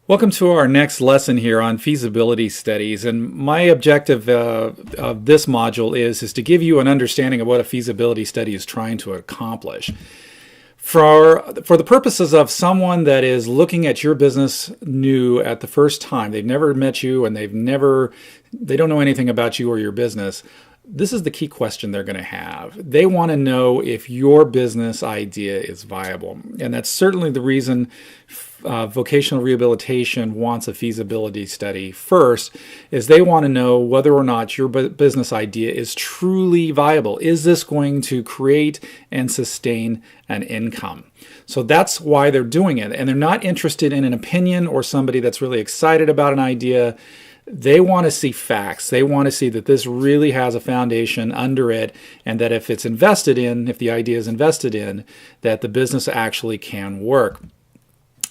Welcome to our next lesson here on feasibility studies. And my objective of this module is to give you an understanding of what a feasibility study is trying to accomplish. For the purposes of someone that is looking at your business new at the first time, they've never met you and they don't know anything about you or your business, this is the key question they're going to have. They want to know if your business idea is viable. And that's certainly the reason vocational rehabilitation wants a feasibility study first, is they want to know whether or not your business idea is truly viable. Is this going to create and sustain an income? So that's why they're doing it. And they're not interested in an opinion or somebody that's really excited about an idea. They want to see facts. They want to see that this really has a foundation under it, and that if it's invested in, if the idea is invested in, that the business actually can work.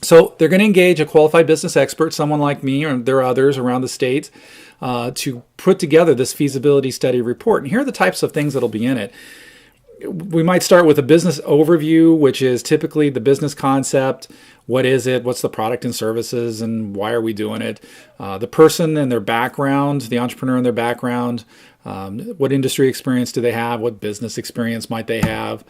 So they're going to engage a qualified business expert, someone like me, or there are others around the state, to put together this feasibility study report. And here are the types of things that'll be in it. We might start with a business overview, which is typically the business concept. What is it? What's the product and services? And why are we doing it? The person and their background, the entrepreneur and their background. What industry experience do they have? What business experience might they have?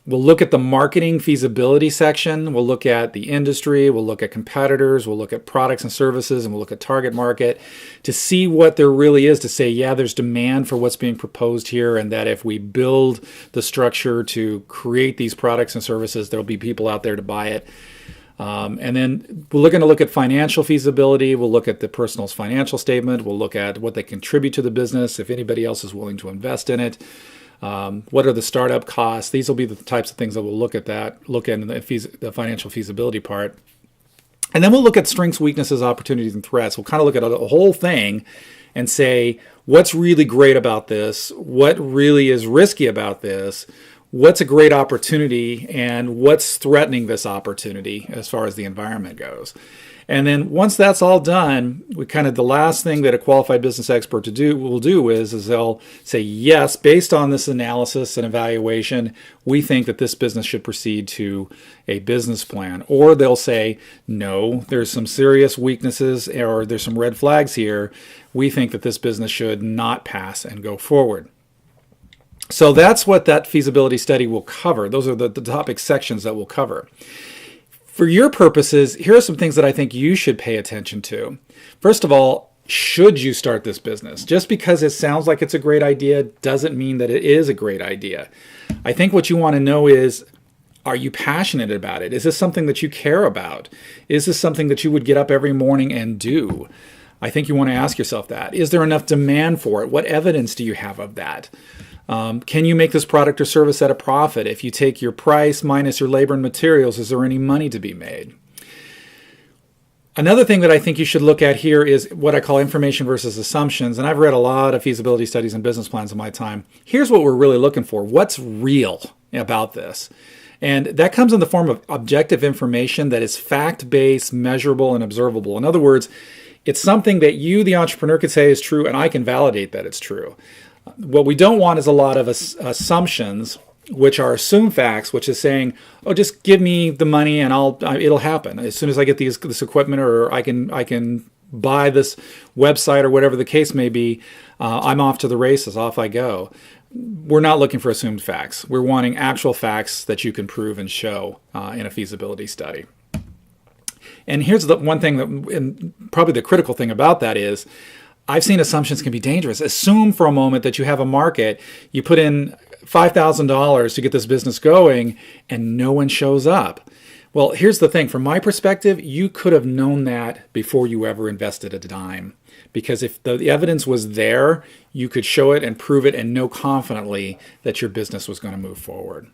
We'll look at the marketing feasibility section. We'll look at the industry. We'll look at competitors. We'll look at products and services, and we'll look at target market to see what there really is to say, yeah, there's demand for what's being proposed here, and that if we build the structure to create these products and services, there'll be people out there to buy it. And then we're going to look at financial feasibility. We'll look at the person's financial statement. We'll look at what they contribute to the business, if anybody else is willing to invest in it. What are the startup costs? These will be the types of things that we'll look at in the financial feasibility part. And then we'll look at strengths, weaknesses, opportunities, and threats. We'll kind of look at the whole thing and say, what's really great about this? What really is risky about this? What's a great opportunity? And what's threatening this opportunity as far as the environment goes? And then once that's all done, the last thing that a qualified business expert will do is they'll say, yes, based on this analysis and evaluation, we think that this business should proceed to a business plan. Or they'll say, no, there's some serious weaknesses or there's some red flags here. We think that this business should not pass and go forward. So that's what that feasibility study will cover. Those are the topic sections that we'll cover. For your purposes, here are some things that I think you should pay attention to. First of all, should you start this business? Just because it sounds like it's a great idea doesn't mean that it is a great idea. I think what you want to know is, are you passionate about it? Is this something that you care about? Is this something that you would get up every morning and do? I think you want to ask yourself that. Is there enough demand for it? What evidence do you have of that? Can you make this product or service at a profit? If you take your price minus your labor and materials, is there any money to be made? Another thing that I think you should look at here is what I call information versus assumptions. And I've read a lot of feasibility studies and business plans in my time. Here's what we're really looking for. What's real about this? And that comes in the form of objective information that is fact-based, measurable, and observable. In other words, it's something that you, the entrepreneur, could say is true, and I can validate that it's true. What we don't want is a lot of assumptions, which are assumed facts, which is saying, oh, just give me the money and it'll happen. As soon as I get this equipment, or I can buy this website or whatever the case may be, I'm off to the races, off I go. We're not looking for assumed facts. We're wanting actual facts that you can prove and show in a feasibility study. And here's the one thing and probably the critical thing about that is, I've seen assumptions can be dangerous. Assume for a moment that you have a market, you put in $5,000 to get this business going, and no one shows up. Well, here's the thing. From my perspective, you could have known that before you ever invested a dime. Because if the evidence was there, you could show it and prove it and know confidently that your business was going to move forward.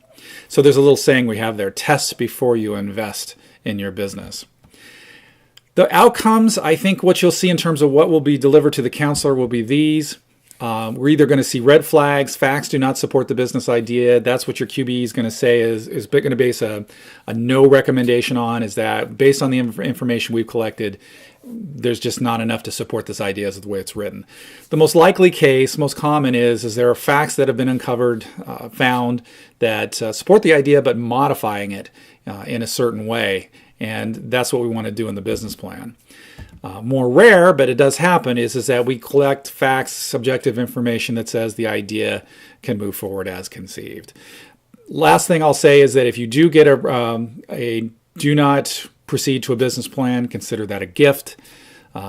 So there's a little saying we have there, test before you invest in your business. The outcomes, I think what you'll see in terms of what will be delivered to the counselor will be these. We're either going to see red flags, facts do not support the business idea. That's what your QBE is going to say is going to base a no recommendation on, is that based on the information we've collected, there's just not enough to support this idea as the way it's written. The most likely case, most common is there are facts that have been uncovered, found that support the idea but modifying it in a certain way. And that's what we want to do in the business plan. More rare, but it does happen, is that we collect facts, subjective information that says the idea can move forward as conceived. Last thing I'll say is that if you do get a do not proceed to a business plan, consider that a gift.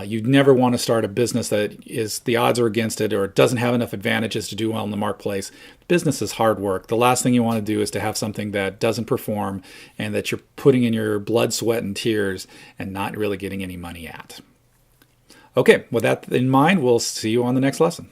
You'd never want to start a business that the odds are against it, or it doesn't have enough advantages to do well in the marketplace. Business is hard work. The last thing you want to do is to have something that doesn't perform and that you're putting in your blood, sweat, and tears and not really getting any money at. Okay, with that in mind, we'll see you on the next lesson.